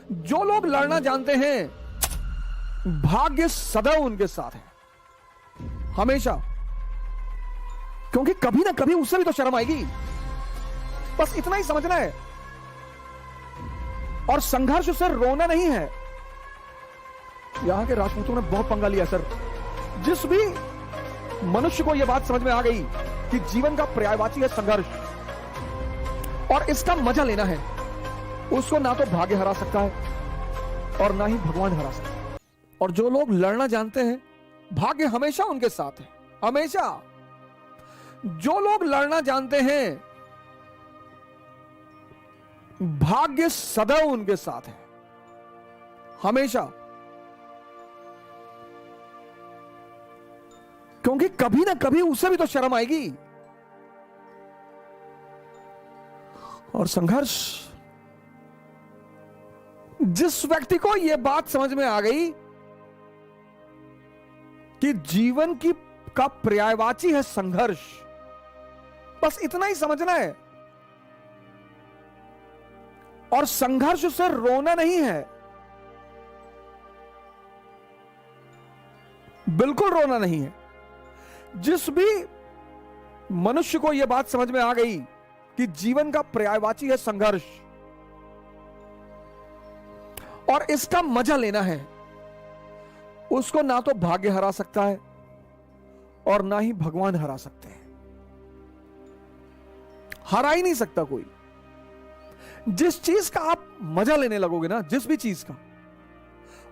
जो लोग लड़ना जानते हैं, भाग्य सदैव उनके साथ है, हमेशा। क्योंकि कभी ना कभी उससे भी तो शर्म आएगी, बस इतना ही समझना है। और संघर्ष से रोना नहीं है। यहां के राजपूतों ने बहुत पंगा लिया सर। जिस भी मनुष्य को यह बात समझ में आ गई कि जीवन का पर्यायवाची है संघर्ष और इसका मजा लेना है, उसको ना तो भाग्य हरा सकता है और ना ही भगवान हरा सकता है। और जो लोग लड़ना जानते हैं, भाग्य हमेशा उनके साथ है, हमेशा। जो लोग लड़ना जानते हैं, भाग्य सदैव उनके साथ है, हमेशा। क्योंकि कभी ना कभी उसे भी तो शर्म आएगी। और संघर्ष, जिस व्यक्ति को यह बात समझ में आ गई कि जीवन का पर्यायवाची है संघर्ष, बस इतना ही समझना है। और संघर्ष से रोना नहीं है, बिल्कुल रोना नहीं है। जिस भी मनुष्य को यह बात समझ में आ गई कि जीवन का पर्यायवाची है संघर्ष और इसका मजा लेना है, उसको ना तो भाग्य हरा सकता है और ना ही भगवान हरा सकते हैं। हरा ही नहीं सकता कोई। जिस चीज का आप मजा लेने लगोगे ना, जिस भी चीज का,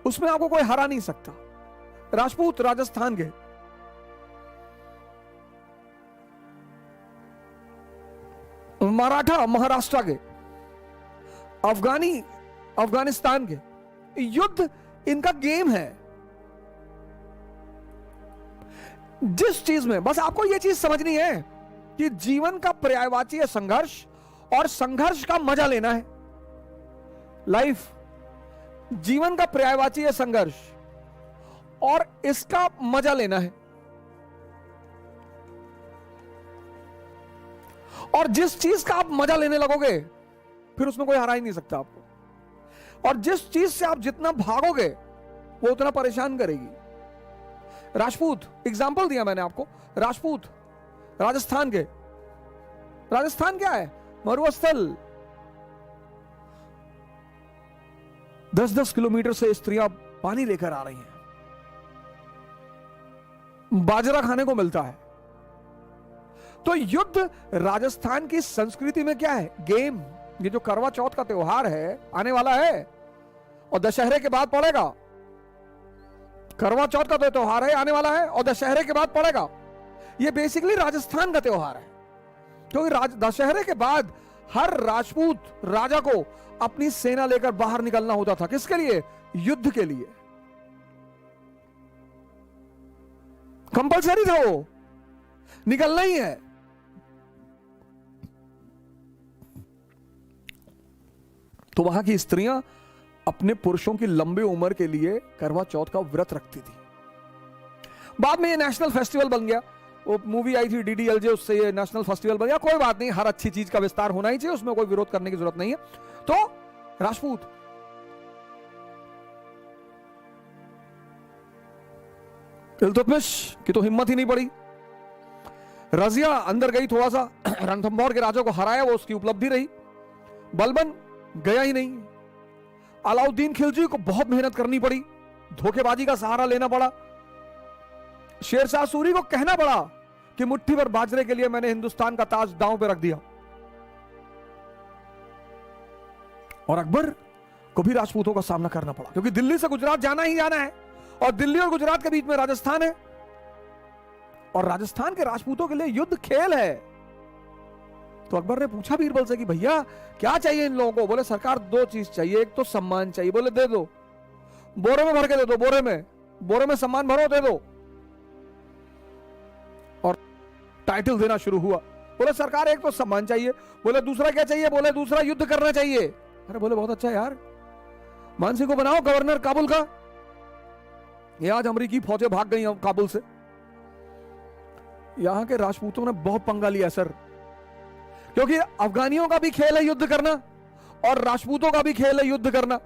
उसमें आपको कोई हरा नहीं सकता। राजपूत राजस्थान के, मराठा महाराष्ट्र के, अफगानिस्तान के, युद्ध इनका गेम है। जिस चीज में बस आपको यह चीज समझनी है कि जीवन का पर्यायवाची है संघर्ष और संघर्ष का मजा लेना है। लाइफ, जीवन का पर्यायवाची है संघर्ष और इसका मजा लेना है। और जिस चीज का आप मजा लेने लगोगे, फिर उसमें कोई हरा ही नहीं सकता आपको। और जिस चीज से आप जितना भागोगे, वो उतना परेशान करेगी। राजपूत, एग्जाम्पल दिया मैंने आपको, राजपूत राजस्थान के। राजस्थान क्या है? मरुस्थल। 10-10 किलोमीटर से स्त्रियां पानी लेकर आ रही हैं, बाजरा खाने को मिलता है। तो युद्ध राजस्थान की संस्कृति में क्या है? गेम। ये जो करवा चौथ का त्योहार है, आने वाला है और दशहरे के बाद पड़ेगा। करवा चौथ का तो त्योहार है, आने वाला है और दशहरे के बाद पड़ेगा। ये बेसिकली राजस्थान का त्योहार है, क्योंकि दशहरे के बाद हर राजपूत राजा को अपनी सेना लेकर बाहर निकलना होता था। किसके लिए? युद्ध के लिए। कंपलसरी था, वो निकलना ही है। तो वहां की स्त्रियां अपने पुरुषों की लंबी उम्र के लिए करवा चौथ का व्रत रखती थी। बाद में ये नेशनल फेस्टिवल बन गया। वो मूवी आई थी DDLJ, उससे ये नेशनल फेस्टिवल बन गया। कोई बात नहीं, हर अच्छी चीज का विस्तार होना ही चाहिए, उसमें कोई विरोध करने की जरूरत नहीं है। तो राजपूत, इल्तुतमिश की तो हिम्मत ही नहीं पड़ी। रजिया अंदर गई, थोड़ा सा रणथंभौर के राजा को हराया, वो उसकी उपलब्धि रही। बलबन गया ही नहीं। अलाउद्दीन खिलजी को बहुत मेहनत करनी पड़ी, धोखेबाजी का सहारा लेना पड़ा। शेरशाह सूरी को कहना पड़ा कि मुट्ठी भर बाजरे के लिए मैंने हिंदुस्तान का ताज दांव पे रख दिया। और अकबर को भी राजपूतों का सामना करना पड़ा, क्योंकि दिल्ली से गुजरात जाना ही जाना है और दिल्ली और गुजरात के बीच में राजस्थान है। और राजस्थान के राजपूतों के लिए युद्ध खेल है। तो अकबर ने पूछा बीरबल से कि भैया क्या चाहिए इन लोगों को? बोले सरकार 2 चीज चाहिए, एक तो सम्मान चाहिए। बोले दे दो, बोरे में भर के दे दो, बोरे में सम्मान भरो, दे दो। और टाइटल देना शुरू हुआ। बोले सरकार एक तो सम्मान चाहिए। बोले दूसरा क्या चाहिए? बोले दूसरा युद्ध करना चाहिए। अरे बोले बहुत अच्छा यार, मानसी को बनाओ गवर्नर काबुल का। ये आज अमेरिकी फौजें भाग गई काबुल से। यहां के राजपूतों ने बहुत पंगा लिया सर, क्योंकि अफगानियों का भी खेल है युद्ध करना और राजपूतों का भी खेल है युद्ध करना।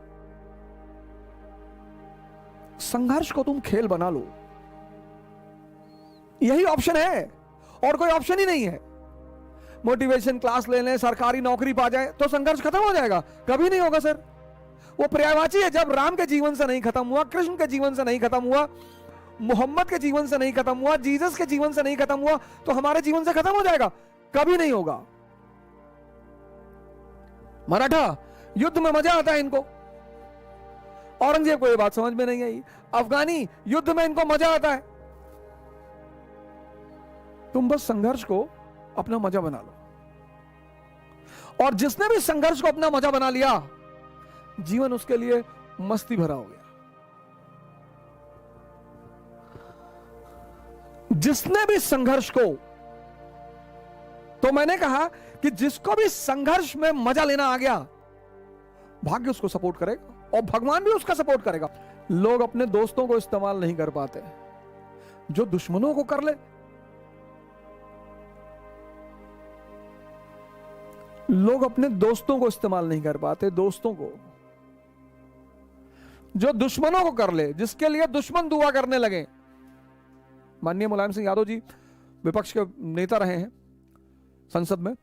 संघर्ष को तुम खेल बना लो, यही ऑप्शन है, और कोई ऑप्शन ही नहीं है। मोटिवेशन क्लास ले लें, सरकारी नौकरी पा जाए तो संघर्ष खत्म हो जाएगा? कभी नहीं होगा सर। वो पर्यायवाची है। जब राम के जीवन से नहीं खत्म हुआ, कृष्ण के जीवन से नहीं खत्म हुआ, मोहम्मद के जीवन से नहीं खत्म हुआ, जीसस के जीवन से नहीं खत्म हुआ, तो हमारे जीवन से खत्म हो जाएगा? कभी नहीं होगा। मराठा युद्ध में मजा आता है इनको, औरंगजेब को यह बात समझ में नहीं आई। अफगानी युद्ध में इनको मजा आता है। तुम बस संघर्ष को अपना मजा बना लो, और जिसने भी संघर्ष को अपना मजा बना लिया, जीवन उसके लिए मस्ती भरा हो गया। जिसने भी संघर्ष को, तो मैंने कहा कि जिसको भी संघर्ष में मजा लेना आ गया, भाग्य उसको सपोर्ट करेगा और भगवान भी उसका सपोर्ट करेगा। लोग अपने दोस्तों को इस्तेमाल नहीं कर पाते, जो दुश्मनों को कर ले। लोग अपने दोस्तों को इस्तेमाल नहीं कर पाते, दोस्तों को, जो दुश्मनों को कर ले, जिसके लिए दुश्मन दुआ करने लगे। माननीय मुलायम सिंह यादव जी विपक्ष के नेता रहे हैं संसद में,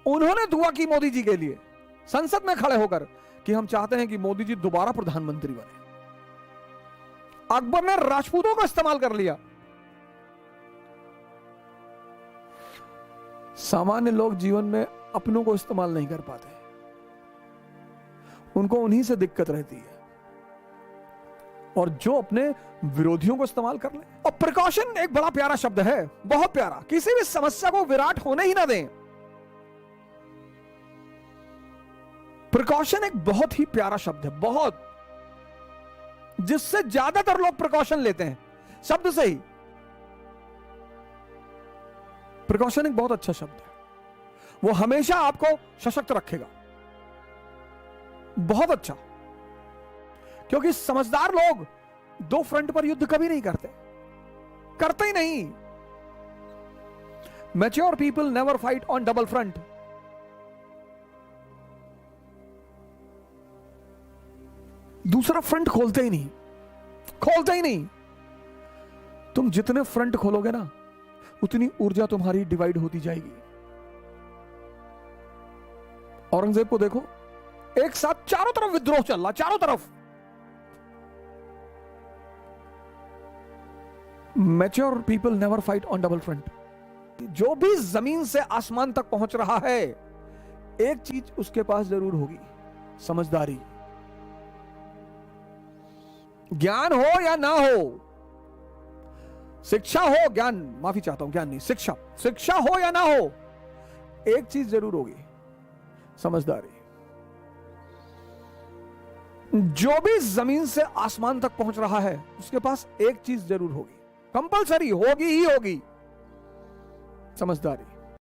उन्होंने दुआ की मोदी जी के लिए संसद में खड़े होकर कि हम चाहते हैं कि मोदी जी दोबारा प्रधानमंत्री बने। अकबर ने राजपूतों का इस्तेमाल कर लिया। सामान्य लोग जीवन में अपनों को इस्तेमाल नहीं कर पाते, उनको उन्हीं से दिक्कत रहती है, और जो अपने विरोधियों को इस्तेमाल कर ले। और प्रिकॉशन एक बड़ा प्यारा शब्द है, बहुत प्यारा। किसी भी समस्या को विराट होने ही ना दें। प्रिकॉशन एक बहुत ही प्यारा शब्द है, बहुत, जिससे ज्यादातर लोग प्रिकॉशन लेते हैं शब्द से ही। प्रिकॉशन एक बहुत अच्छा शब्द है, वो हमेशा आपको सशक्त रखेगा, बहुत अच्छा। क्योंकि समझदार लोग दो फ्रंट पर युद्ध कभी नहीं करते, करते ही नहीं। Mature people never fight on double front. दूसरा फ्रंट खोलते ही नहीं, खोलते ही नहीं। तुम जितने फ्रंट खोलोगे ना, उतनी ऊर्जा तुम्हारी डिवाइड होती जाएगी। औरंगजेब को देखो, एक साथ चारों तरफ विद्रोह चल रहा, चारों तरफ। Mature people never fight on double front. जो भी जमीन से आसमान तक पहुंच रहा है, एक चीज उसके पास जरूर होगी, समझदारी। ज्ञान हो या ना हो, शिक्षा हो, ज्ञान, माफी चाहता हूं, ज्ञान नहीं, शिक्षा, शिक्षा हो या ना हो, एक चीज जरूर होगी, समझदारी। जो भी जमीन से आसमान तक पहुंच रहा है, उसके पास एक चीज जरूर होगी, कंपलसरी होगी ही होगी, समझदारी।